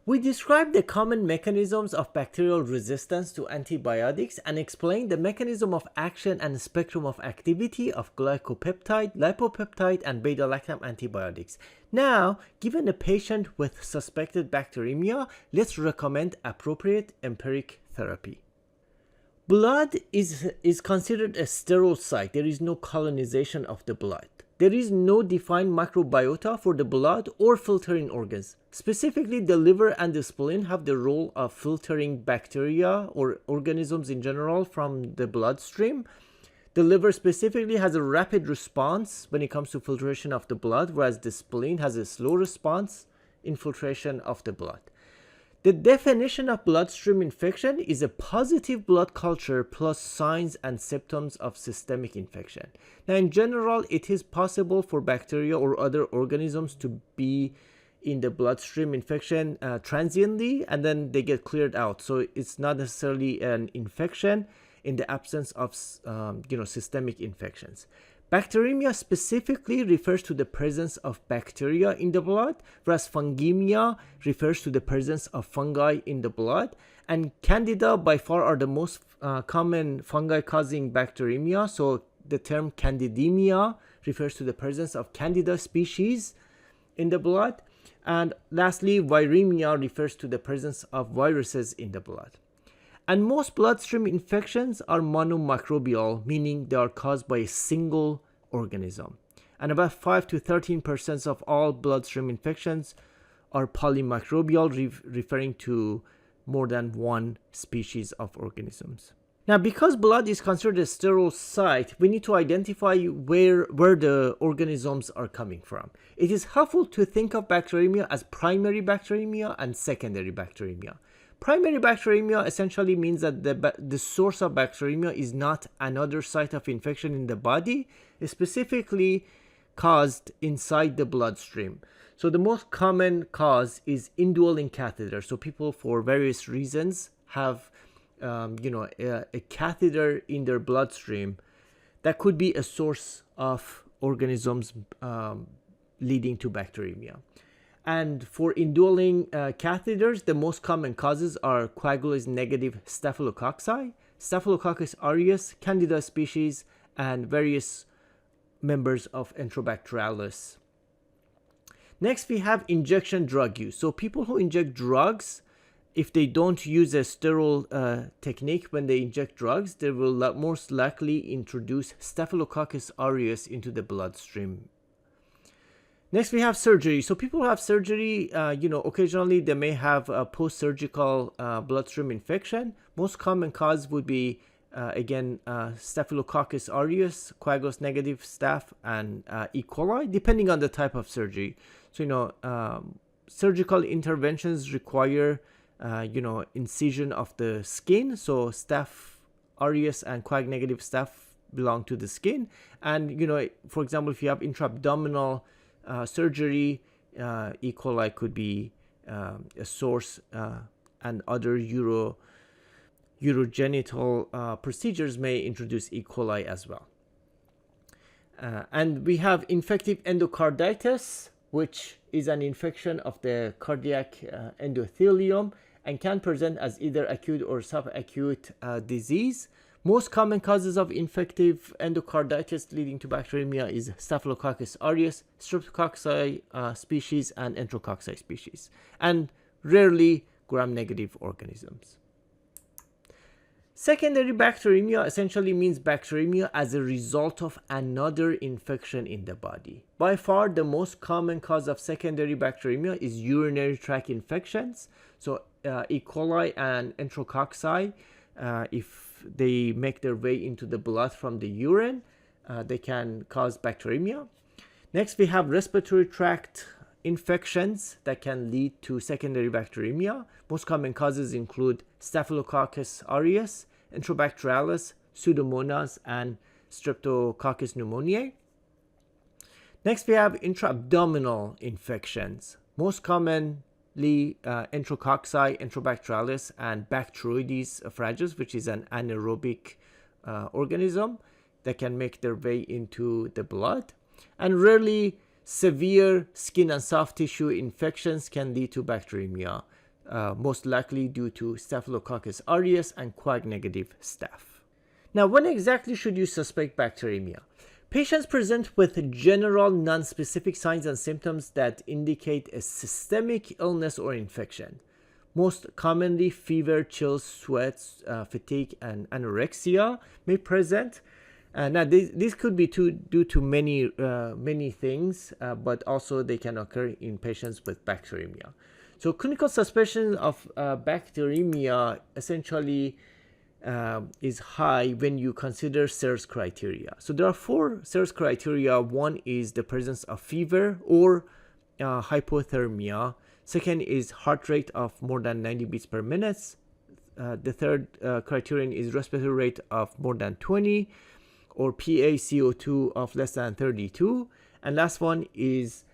We described the common mechanisms of bacterial resistance to antibiotics and explained the mechanism of action and spectrum of activity of glycopeptide, lipopeptide, and beta-lactam antibiotics. Now, given a patient with suspected bacteremia, let's recommend appropriate empiric therapy. Blood is considered a sterile site. There is no colonization of the blood. There is no defined microbiota for the blood or filtering organs. Specifically, the liver and the spleen have the role of filtering bacteria or organisms in general from the bloodstream. The liver specifically has a rapid response when it comes to filtration of the blood, whereas the spleen has a slow response in filtration of the blood. The definition of bloodstream infection is a positive blood culture plus signs and symptoms of systemic infection. Now, in general, it is possible for bacteria or other organisms to be in the bloodstream infection transiently, and then they get cleared out. So it's not necessarily an infection in the absence of systemic infections. Bacteremia specifically refers to the presence of bacteria in the blood, whereas fungemia refers to the presence of fungi in the blood. And candida by far are the most common fungi causing bacteremia. So the term candidemia refers to the presence of candida species in the blood. And lastly, viremia refers to the presence of viruses in the blood. And most bloodstream infections are monomicrobial, meaning they are caused by a single organism. And about 5 to 13% of all bloodstream infections are polymicrobial, referring to more than one species of organisms. Now, because blood is considered a sterile site, we need to identify where the organisms are coming from. It is helpful to think of bacteremia as primary bacteremia and secondary bacteremia. Primary bacteremia essentially means that the source of bacteremia is not another site of infection in the body, specifically caused inside the bloodstream. So the most common cause is indwelling catheter. So people, for various reasons, have a catheter in their bloodstream that could be a source of organisms leading to bacteremia. And for indwelling catheters, the most common causes are coagulase-negative staphylococci, Staphylococcus aureus, Candida species, and various members of Enterobacterales. Next, we have injection drug use. So people who inject drugs, if they don't use a sterile technique when they inject drugs, they will most likely introduce Staphylococcus aureus into the bloodstream. Next, we have surgery. So people who have surgery, occasionally they may have a post-surgical bloodstream infection. Most common cause would be, Staphylococcus aureus, coagulase-negative staph, and E. coli, depending on the type of surgery. So, surgical interventions require, incision of the skin. So staph aureus and coag-negative staph belong to the skin. And, for example, if you have intra-abdominal surgery, E. coli could be a source, and other urogenital procedures may introduce E. coli as well. And we have infective endocarditis, which is an infection of the cardiac endothelium and can present as either acute or subacute disease. Most common causes of infective endocarditis leading to bacteremia is Staphylococcus aureus, Streptococci species, and Enterococci species, and rarely gram-negative organisms. Secondary bacteremia essentially means bacteremia as a result of another infection in the body. By far, the most common cause of secondary bacteremia is urinary tract infections. So E. coli and Enterococci, if they make their way into the blood from the urine, they can cause bacteremia. Next, we have respiratory tract infections that can lead to secondary bacteremia. Most common causes include Staphylococcus aureus, Enterobacterales, Pseudomonas, and Streptococcus pneumoniae. Next, we have intra-abdominal infections. Most commonly Enterococci, Enterobacterales, and Bacteroides fragilis, which is an anaerobic organism that can make their way into the blood. And rarely, severe skin and soft tissue infections can lead to bacteremia. most likely due to Staphylococcus aureus and Coag-negative staph. Now, when exactly should you suspect bacteremia? Patients present with general non-specific signs and symptoms that indicate a systemic illness or infection. Most commonly, fever, chills, sweats, fatigue, and anorexia may present. Now, this could be due to many things, but also they can occur in patients with bacteremia. So clinical suspicion of bacteremia essentially is high when you consider SIRS criteria. So there are 4 SIRS criteria. One is the presence of fever or hypothermia. Second is heart rate of more than 90 beats per minute. The third criterion is respiratory rate of more than 20 or PaCO2 of less than 32. And last one is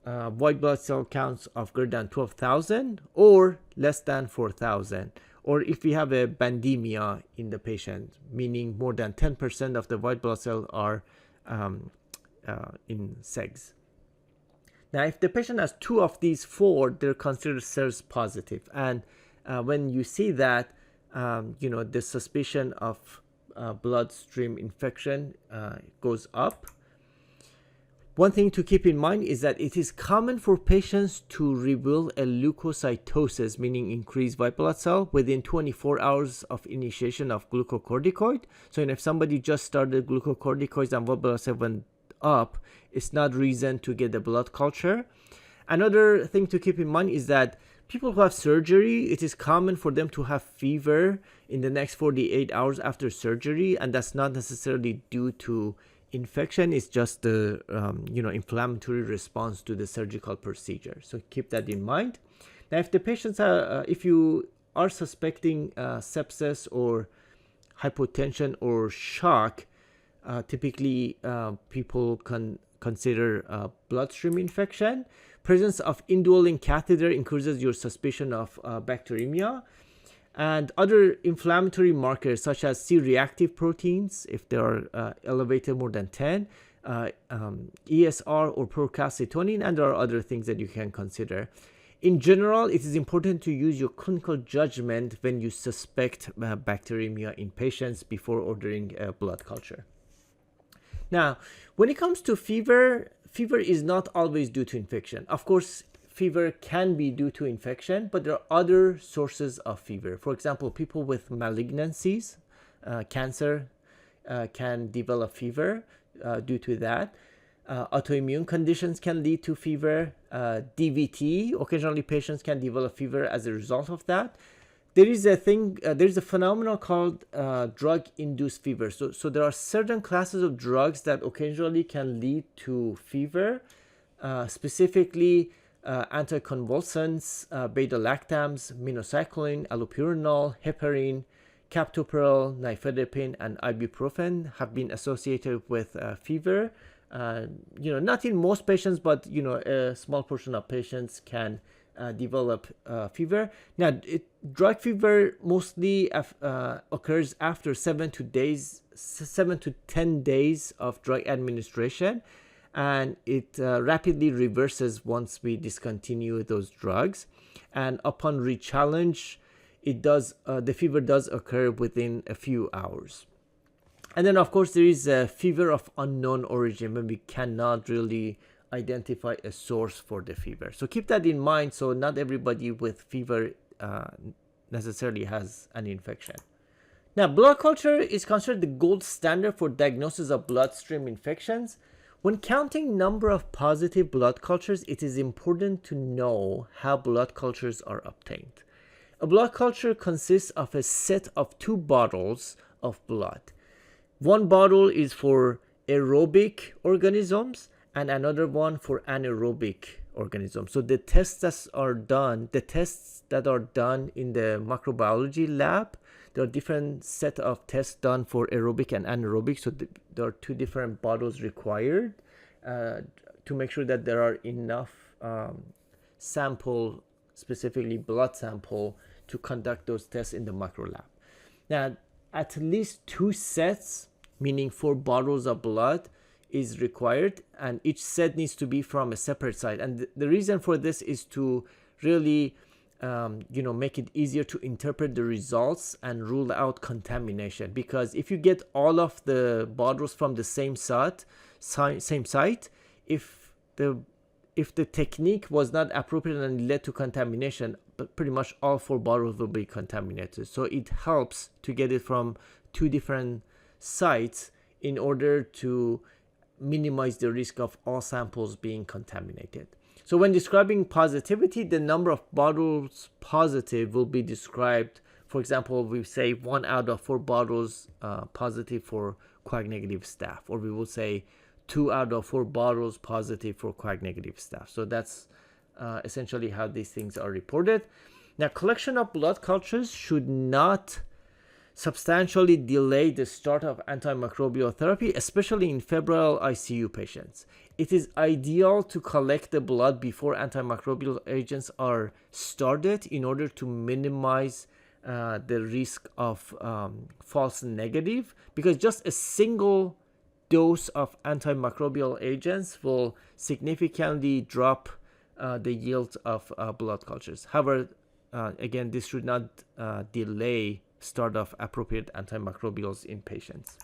white blood cell counts of greater than 12,000 or less than 4,000. Or if we have a bandemia in the patient, meaning more than 10% of the white blood cells are in SEGs. Now, if the patient has 2 of these 4, they're considered SIRS positive. And when you see that, the suspicion of bloodstream infection goes up. One thing to keep in mind is that it is common for patients to reveal a leukocytosis, meaning increased white blood cell, within 24 hours of initiation of glucocorticoid. So if somebody just started glucocorticoids and white blood cell went up, it's not reason to get a blood culture. Another thing to keep in mind is that people who have surgery, it is common for them to have fever in the next 48 hours after surgery, and that's not necessarily due to infection. It's just the inflammatory response to the surgical procedure. So keep that in mind. Now, if the patients are, if you are suspecting sepsis or hypotension or shock, typically people can consider bloodstream infection. Presence of indwelling catheter increases your suspicion of bacteremia. And other inflammatory markers such as C-reactive proteins, if they are elevated more than 10, ESR or procalcitonin, and there are other things that you can consider. In general, it is important to use your clinical judgment when you suspect bacteremia in patients before ordering a blood culture. Now, when it comes to fever, fever is not always due to infection. Of course, fever can be due to infection, but there are other sources of fever. For example, people with malignancies, cancer, can develop fever due to that. Autoimmune conditions can lead to fever. DVT, occasionally patients can develop fever as a result of that. There is a phenomenon called drug-induced fever. So there are certain classes of drugs that occasionally can lead to fever, specifically anticonvulsants, beta-lactams, minocycline, allopurinol, heparin, captopril, nifedipine, and ibuprofen have been associated with fever. Not in most patients, but a small portion of patients can develop fever. Now, drug fever mostly occurs after 7 to 10 days of drug administration, and it rapidly reverses once we discontinue those drugs. And upon re-challenge, the fever does occur within a few hours. And then, of course, there is a fever of unknown origin when we cannot really identify a source for the fever. So keep that in mind. So not everybody with fever necessarily has an infection. Now, blood culture is considered the gold standard for diagnosis of bloodstream infections. When counting number of positive blood cultures, it is important to know how blood cultures are obtained. A blood culture consists of a set of 2 bottles of blood. One bottle is for aerobic organisms and another one for anaerobic organisms. So the tests that are done in the microbiology lab, there are different set of tests done for aerobic and anaerobic. So there are 2 different bottles required to make sure that there are enough sample, specifically blood sample, to conduct those tests in the micro lab. Now, at least 2 sets, meaning 4 bottles of blood, is required, and each set needs to be from a separate site. And the reason for this is to really make it easier to interpret the results and rule out contamination. Because if you get all of the bottles from the same site, if the technique was not appropriate and led to contamination, but pretty much all 4 bottles will be contaminated. So it helps to get it from 2 different sites in order to minimize the risk of all samples being contaminated. So when describing positivity, the number of bottles positive will be described. For example, we say 1 out of 4 bottles positive for coag-negative staph, or we will say 2 out of 4 bottles positive for coag-negative staph. So that's essentially how these things are reported. Now, collection of blood cultures should not substantially delay the start of antimicrobial therapy, especially in febrile ICU patients. It is ideal to collect the blood before antimicrobial agents are started in order to minimize the risk of false negative, because just a single dose of antimicrobial agents will significantly drop the yield of blood cultures. However, again, this should not delay start of appropriate antimicrobials in patients.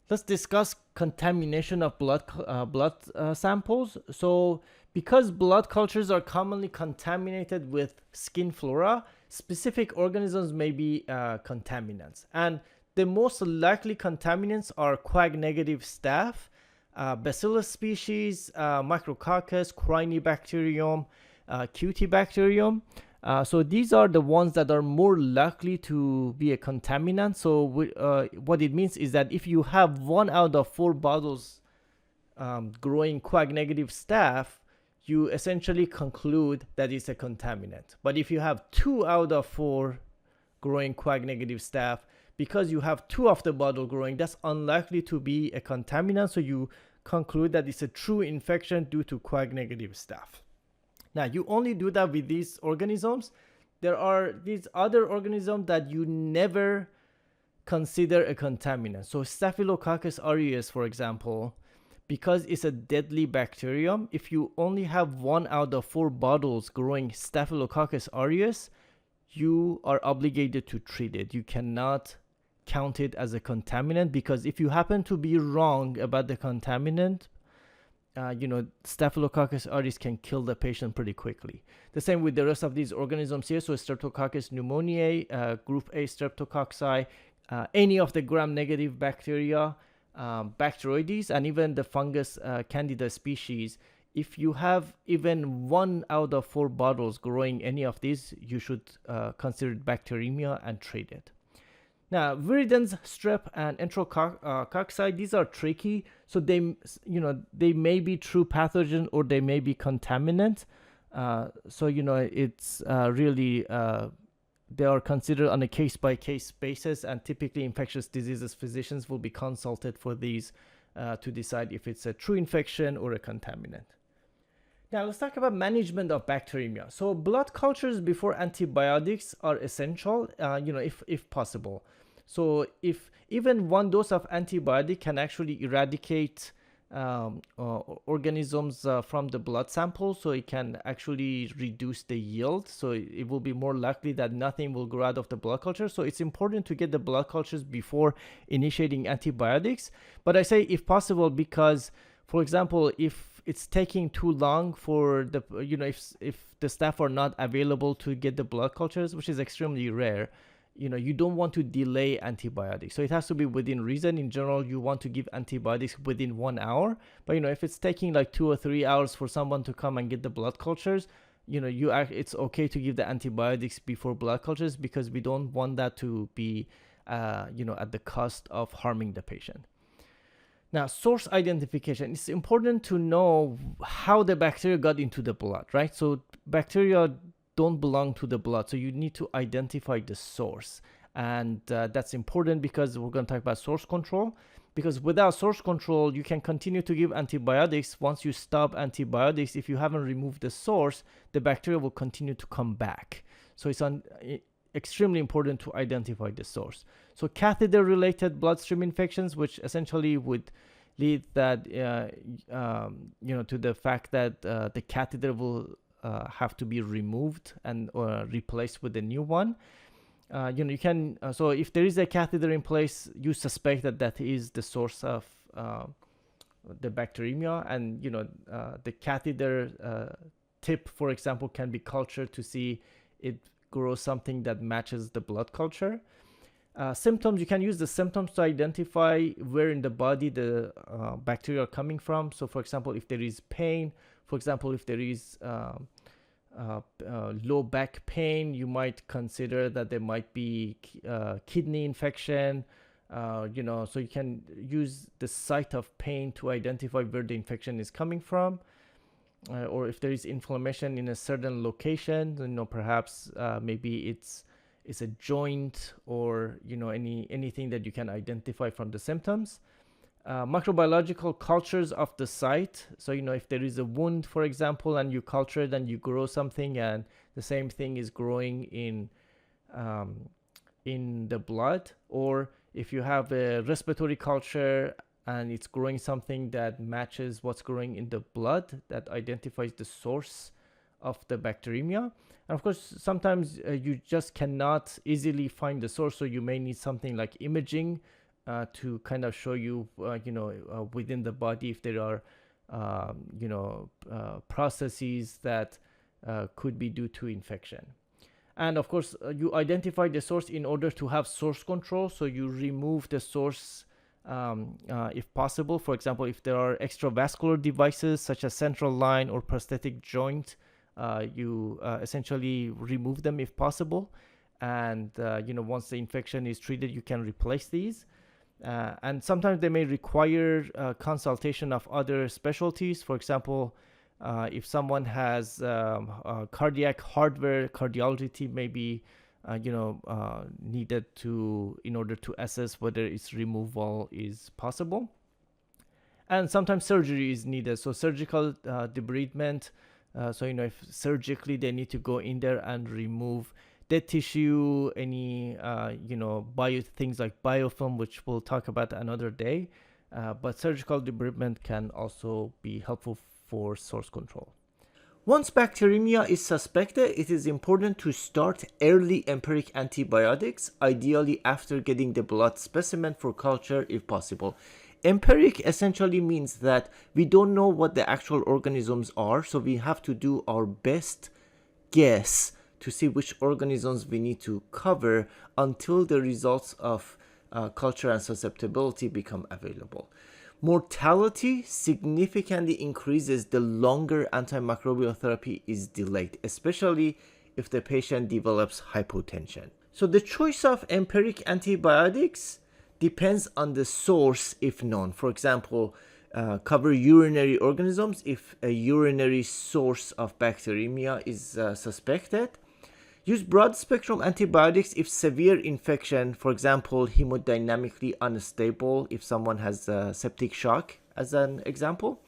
Let's discuss contamination of blood samples. So because blood cultures are commonly contaminated with skin flora, specific organisms may be contaminants. And the most likely contaminants are coag-negative staph, Bacillus species, Micrococcus, Crinibacterium, Cutibacterium. So these are the ones that are more likely to be a contaminant. So what it means is that if you have 1 out of 4 bottles growing coag-negative staph, you essentially conclude that it's a contaminant. But if you have 2 out of 4 growing coag-negative staph, because you have 2 of the bottle growing, that's unlikely to be a contaminant. So you conclude that it's a true infection due to coag-negative staph. Now, you only do that with these organisms. There are these other organisms that you never consider a contaminant. So Staphylococcus aureus, for example, because it's a deadly bacterium, if you only have 1 out of 4 bottles growing Staphylococcus aureus, you are obligated to treat it. You cannot count it as a contaminant, because if you happen to be wrong about the contaminant, Staphylococcus aureus can kill the patient pretty quickly. The same with the rest of these organisms here. So Streptococcus pneumoniae, group A streptococci, any of the gram-negative bacteria, Bacteroides, and even the fungus Candida species. If you have even 1 out of 4 bottles growing any of these, you should consider bacteremia and treat it. Now, viridans, strep, and enterococci, these are tricky. So they may be true pathogen or they may be contaminant. It's really they are considered on a case-by-case basis, and typically infectious diseases physicians will be consulted for these to decide if it's a true infection or a contaminant. Now, let's talk about management of bacteremia. So blood cultures before antibiotics are essential, if possible. So if even 1 dose of antibiotic can actually eradicate organisms from the blood sample, so it can actually reduce the yield. So it will be more likely that nothing will grow out of the blood culture. So it's important to get the blood cultures before initiating antibiotics. But I say if possible, because, for example, if it's taking too long for the, if the staff are not available to get the blood cultures, which is extremely rare, you don't want to delay antibiotics. So it has to be within reason. In general, you want to give antibiotics within 1 hour. But, if it's taking like 2 or 3 hours for someone to come and get the blood cultures, it's okay to give the antibiotics before blood cultures, because we don't want that to be, at the cost of harming the patient. Now, source identification. It's important to know how the bacteria got into the blood, right? So bacteria don't belong to the blood. So you need to identify the source. And that's important because we're going to talk about source control. Because without source control, you can continue to give antibiotics. Once you stop antibiotics, if you haven't removed the source, the bacteria will continue to come back. So it's extremely important to identify the source. So catheter-related bloodstream infections, which essentially would lead that, to the fact that the catheter will have to be removed and replaced with a new one. You can so if there is a catheter in place, you suspect that is the source of the bacteremia, and the catheter tip, for example, can be cultured to see it grows something that matches the blood culture. Symptoms, you can use the symptoms to identify where in the body the bacteria are coming from. So for example, if there is pain, for example, if there is low back pain, you might consider that there might be kidney infection. So you can use the site of pain to identify where the infection is coming from. Or if there is inflammation in a certain location, perhaps maybe it's a joint, or anything that you can identify from the symptoms. Microbiological cultures of the site. So if there is a wound, for example, and you culture it and you grow something, and the same thing is growing in the blood, or if you have a respiratory culture and it's growing something that matches what's growing in the blood, that identifies the source of the bacteremia. And of course, sometimes you just cannot easily find the source, so you may need something like imaging to kind of show you, within the body if there are, processes that could be due to infection. And of course, you identify the source in order to have source control. So you remove the source if possible. For example, if there are extravascular devices such as central line or prosthetic joint, you essentially remove them if possible. And once the infection is treated, you can replace these. And sometimes they may require consultation of other specialties. For example, if someone has cardiac hardware, cardiology team may be needed in order to assess whether its removal is possible. And sometimes surgery is needed, so surgical debridement. So if surgically they need to go in there and remove dead tissue, any things like biofilm, which we'll talk about another day. But surgical debridement can also be helpful for source control. Once bacteremia is suspected, it is important to start early empiric antibiotics, ideally after getting the blood specimen for culture if possible. Empiric essentially means that we don't know what the actual organisms are, so we have to do our best guess to see which organisms we need to cover until the results of culture and susceptibility become available. Mortality significantly increases the longer antimicrobial therapy is delayed, especially if the patient develops hypotension. So the choice of empiric antibiotics depends on the source if known. For example, cover urinary organisms if a urinary source of bacteremia is suspected. Use broad-spectrum antibiotics if severe infection, for example, hemodynamically unstable, if someone has septic shock, as an example.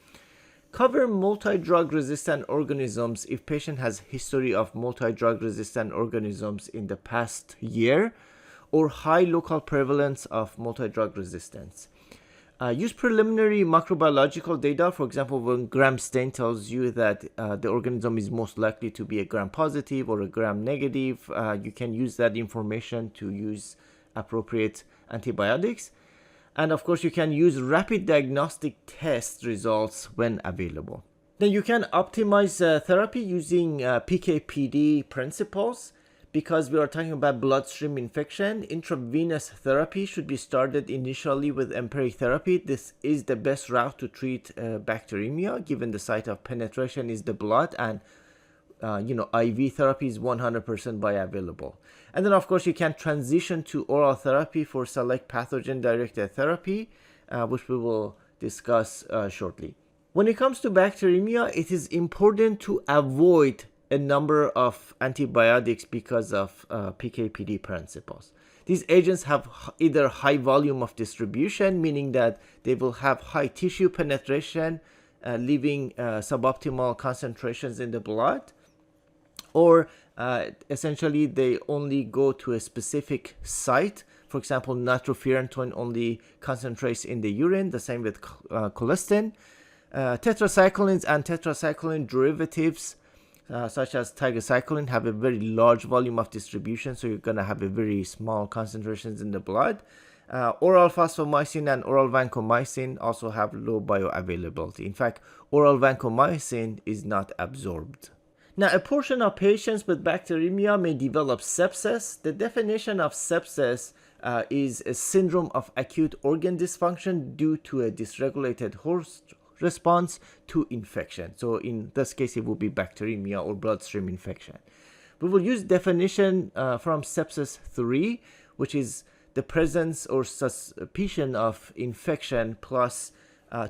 Cover multi-drug resistant organisms if patient has history of multi-drug resistant organisms in the past year, or high local prevalence of multi-drug resistance. Use preliminary microbiological data. For example, when gram stain tells you that the organism is most likely to be a gram positive or a gram negative, you can use that information to use appropriate antibiotics. And of course, you can use rapid diagnostic test results when available. Then you can optimize therapy using PK/PD principles. Because we are talking about bloodstream infection, intravenous therapy should be started initially with empiric therapy. This is the best route to treat bacteremia, given the site of penetration is the blood, and IV therapy is 100% bioavailable. And then of course you can transition to oral therapy for select pathogen-directed therapy, which we will discuss shortly. When it comes to bacteremia, it is important to avoid a number of antibiotics because of PK/PD principles. These agents have either high volume of distribution, meaning that they will have high tissue penetration, leaving suboptimal concentrations in the blood, or essentially they only go to a specific site. For example, nitrofurantoin only concentrates in the urine, the same with colistin. Tetracyclines and tetracycline derivatives such as tigecycline, have a very large volume of distribution, so you're going to have a very small concentrations in the blood. Oral phosphomycin and oral vancomycin also have low bioavailability. In fact, oral vancomycin is not absorbed. Now, a portion of patients with bacteremia may develop sepsis. The definition of sepsis is a syndrome of acute organ dysfunction due to a dysregulated host response to infection. So in this case, it would be bacteremia or bloodstream infection. We will use definition from sepsis 3, which is the presence or suspicion of infection plus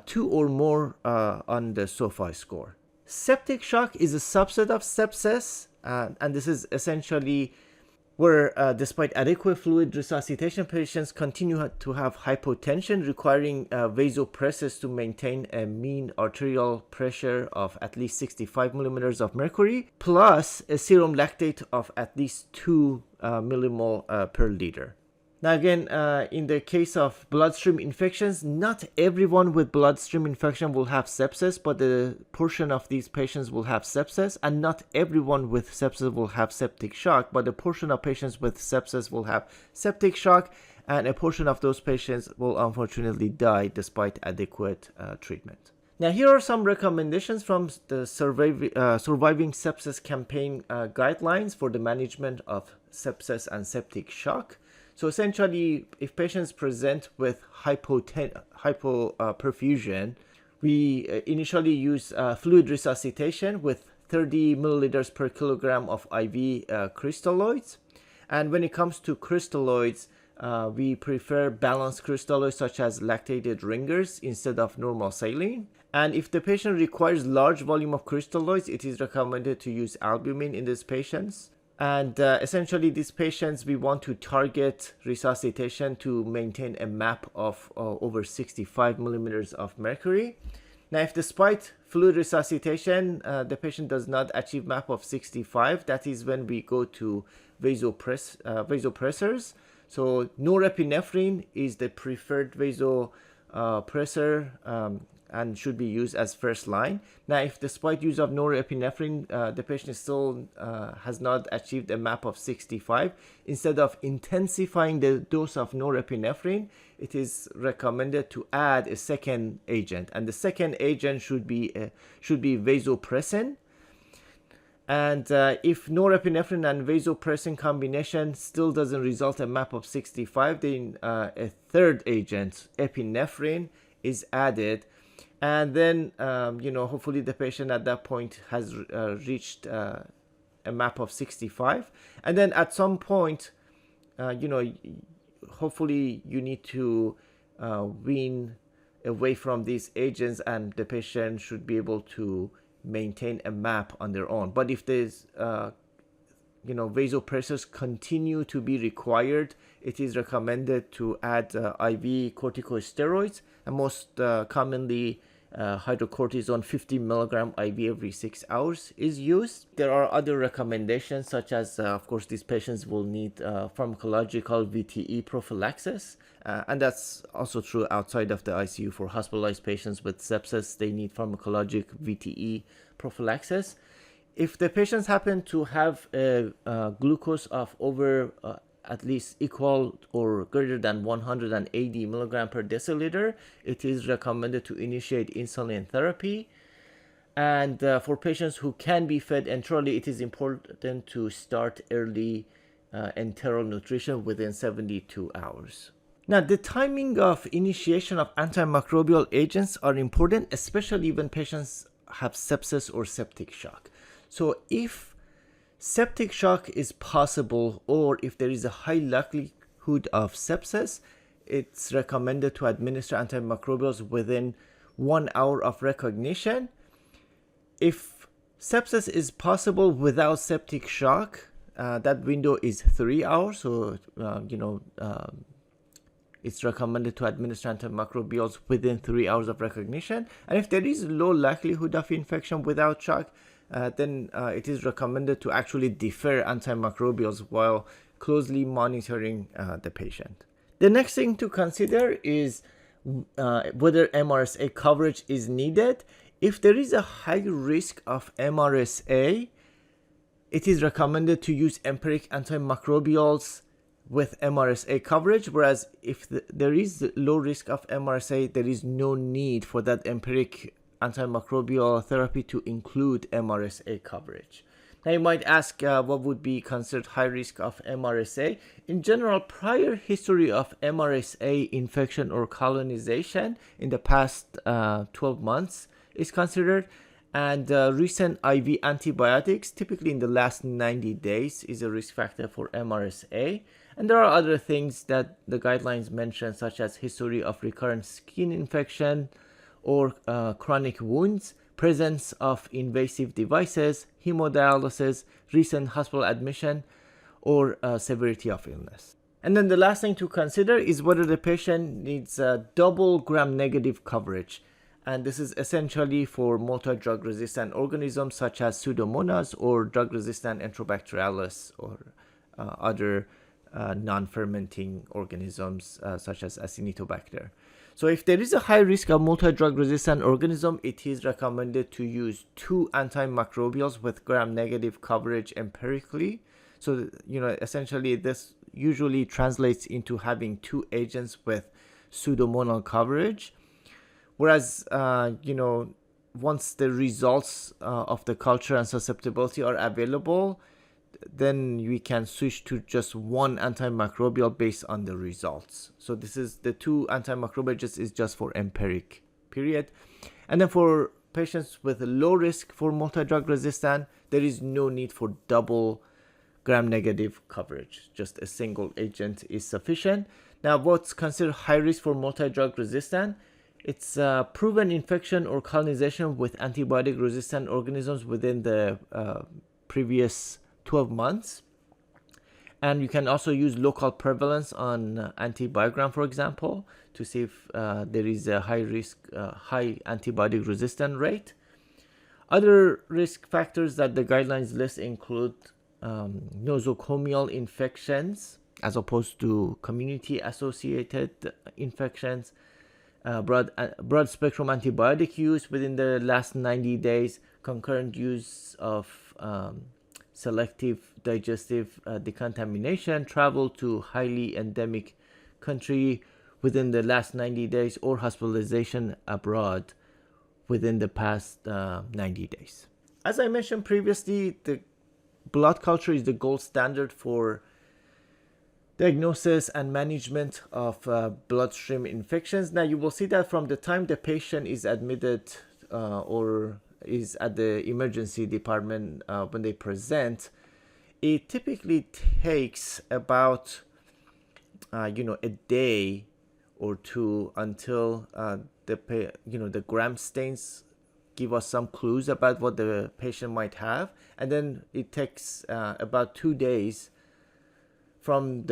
2 or more on the SOFI score. Septic shock is a subset of sepsis, and this is essentially where despite adequate fluid resuscitation, patients continue to have hypotension requiring vasopressors to maintain a mean arterial pressure of at least 65 millimeters of mercury, plus a serum lactate of at least 2 millimole per liter. Now again, in the case of bloodstream infections, not everyone with bloodstream infection will have sepsis, but a portion of these patients will have sepsis, and not everyone with sepsis will have septic shock, but a portion of patients with sepsis will have septic shock, and a portion of those patients will unfortunately die despite adequate treatment. Now here are some recommendations from the Surviving Sepsis Campaign guidelines for the management of sepsis and septic shock. So essentially, if patients present with hypoperfusion, we initially use fluid resuscitation with 30 milliliters per kilogram of IV crystalloids. And when it comes to crystalloids, we prefer balanced crystalloids such as lactated ringers instead of normal saline. And if the patient requires large volume of crystalloids, it is recommended to use albumin in these patients. And essentially, these patients, we want to target resuscitation to maintain a MAP of over 65 millimeters of mercury. Now, if despite fluid resuscitation, the patient does not achieve MAP of 65, that is when we go to vasopressors. So norepinephrine is the preferred vasopressor and should be used as first line. Now, if despite use of norepinephrine, the patient still has not achieved a MAP of 65, instead of intensifying the dose of norepinephrine, it is recommended to add a second agent, and the second agent should be vasopressin. And if norepinephrine and vasopressin combination still doesn't result in a MAP of 65, then a third agent, epinephrine, is added. And then, hopefully the patient at that point has reached a MAP of 65. And then at some point, hopefully you need to wean away from these agents, and the patient should be able to maintain a MAP on their own. But if there's, vasopressors continue to be required, it is recommended to add IV corticosteroids, and most commonly hydrocortisone 50 milligram IV every 6 hours is used. There are other recommendations, such as, of course, these patients will need pharmacological VTE prophylaxis, and that's also true outside of the ICU. For hospitalized patients with sepsis, they need pharmacologic VTE prophylaxis. If the patients happen to have a glucose of over at least equal or greater than 180 milligram per deciliter, it is recommended to initiate insulin therapy. And for patients who can be fed enterally, it is important to start early enteral nutrition within 72 hours. Now, the timing of initiation of antimicrobial agents are important, especially when patients have sepsis or septic shock. So if septic shock is possible, or if there is a high likelihood of sepsis, it's recommended to administer antimicrobials within 1 hour of recognition. If sepsis is possible without septic shock, that window is 3 hours. So, it's recommended to administer antimicrobials within 3 hours of recognition. And if there is low likelihood of infection without shock, then it is recommended to actually defer antimicrobials while closely monitoring the patient. The next thing to consider is whether MRSA coverage is needed. If there is a high risk of MRSA, It is recommended to use empiric antimicrobials with MRSA coverage, whereas if there is low risk of MRSA, there is no need for that empiric antimicrobial therapy to include MRSA coverage. Now you might ask what would be considered high risk of MRSA. In general, prior history of MRSA infection or colonization in the past 12 months is considered, and recent IV antibiotics, typically in the last 90 days, is a risk factor for MRSA. And there are other things that the guidelines mention, such as history of recurrent skin infection or chronic wounds, presence of invasive devices, hemodialysis, recent hospital admission, or severity of illness. And then the last thing to consider is whether the patient needs double gram-negative coverage. And this is essentially for multi-drug resistant organisms such as Pseudomonas or drug-resistant Enterobacterales or other non-fermenting organisms such as Acinetobacter. So if there is a high risk of multi-drug resistant organism, it is recommended to use 2 antimicrobials with gram-negative coverage empirically. So, essentially this usually translates into having 2 agents with pseudomonal coverage. Whereas, once the results of the culture and susceptibility are available, then we can switch to just 1 antimicrobial based on the results. So this is the 2 antimicrobial is just for empiric period. And then for patients with low risk for multi-drug resistant, there is no need for double gram-negative coverage. Just a single agent is sufficient. Now, what's considered high risk for multi-drug resistant? It's proven infection or colonization with antibiotic-resistant organisms within the previous 12 months. And you can also use local prevalence on Antibiogram, for example, to see if there is a high risk, high antibiotic resistant rate. Other risk factors that the guidelines list include nosocomial infections as opposed to community-associated infections, broad spectrum antibiotic use within the last 90 days, concurrent use of selective digestive decontamination, travel to highly endemic country within the last 90 days, or hospitalization abroad within the past 90 days. As I mentioned previously, the blood culture is the gold standard for diagnosis and management of bloodstream infections. Now you will see that from the time the patient is admitted or is at the emergency department when they present, it typically takes about a day or 2 until the gram stains give us some clues about what the patient might have, and then it takes about 2 days from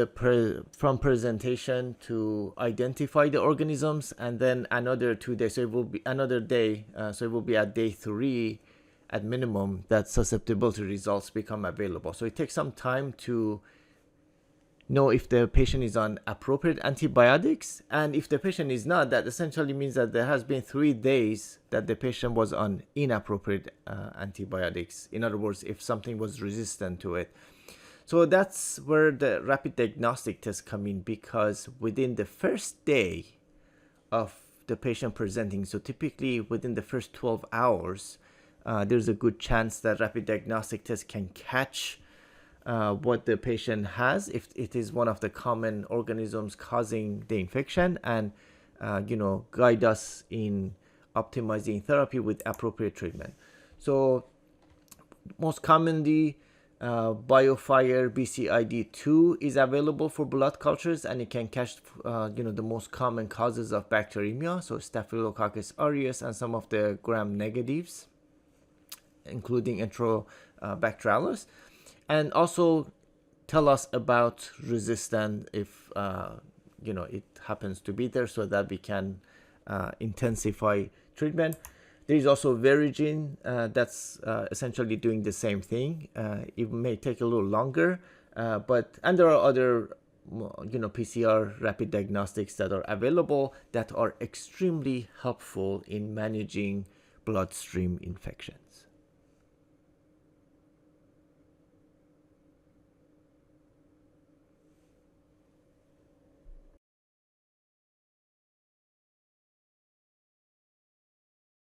presentation to identify the organisms, and then another 2 days. So it will be another day. So it will be at day 3 at minimum that susceptibility results become available. So it takes some time to know if the patient is on appropriate antibiotics, and if the patient is not, that essentially means that there has been 3 days that the patient was on inappropriate antibiotics. In other words, if something was resistant to it. So that's where the rapid diagnostic tests come in, because within the first day of the patient presenting, so typically within the first 12 hours, there's a good chance that rapid diagnostic tests can catch what the patient has, if it is one of the common organisms causing the infection, and guide us in optimizing therapy with appropriate treatment. So most commonly, BioFire BCID2 is available for blood cultures, and it can catch the most common causes of bacteremia, so Staphylococcus aureus and some of the gram negatives, including Enterobacterales, and also tell us about resistance if it happens to be there, so that we can intensify treatment. There is also Verigin that's essentially doing the same thing. It may take a little longer, and there are other PCR rapid diagnostics that are available that are extremely helpful in managing bloodstream infections.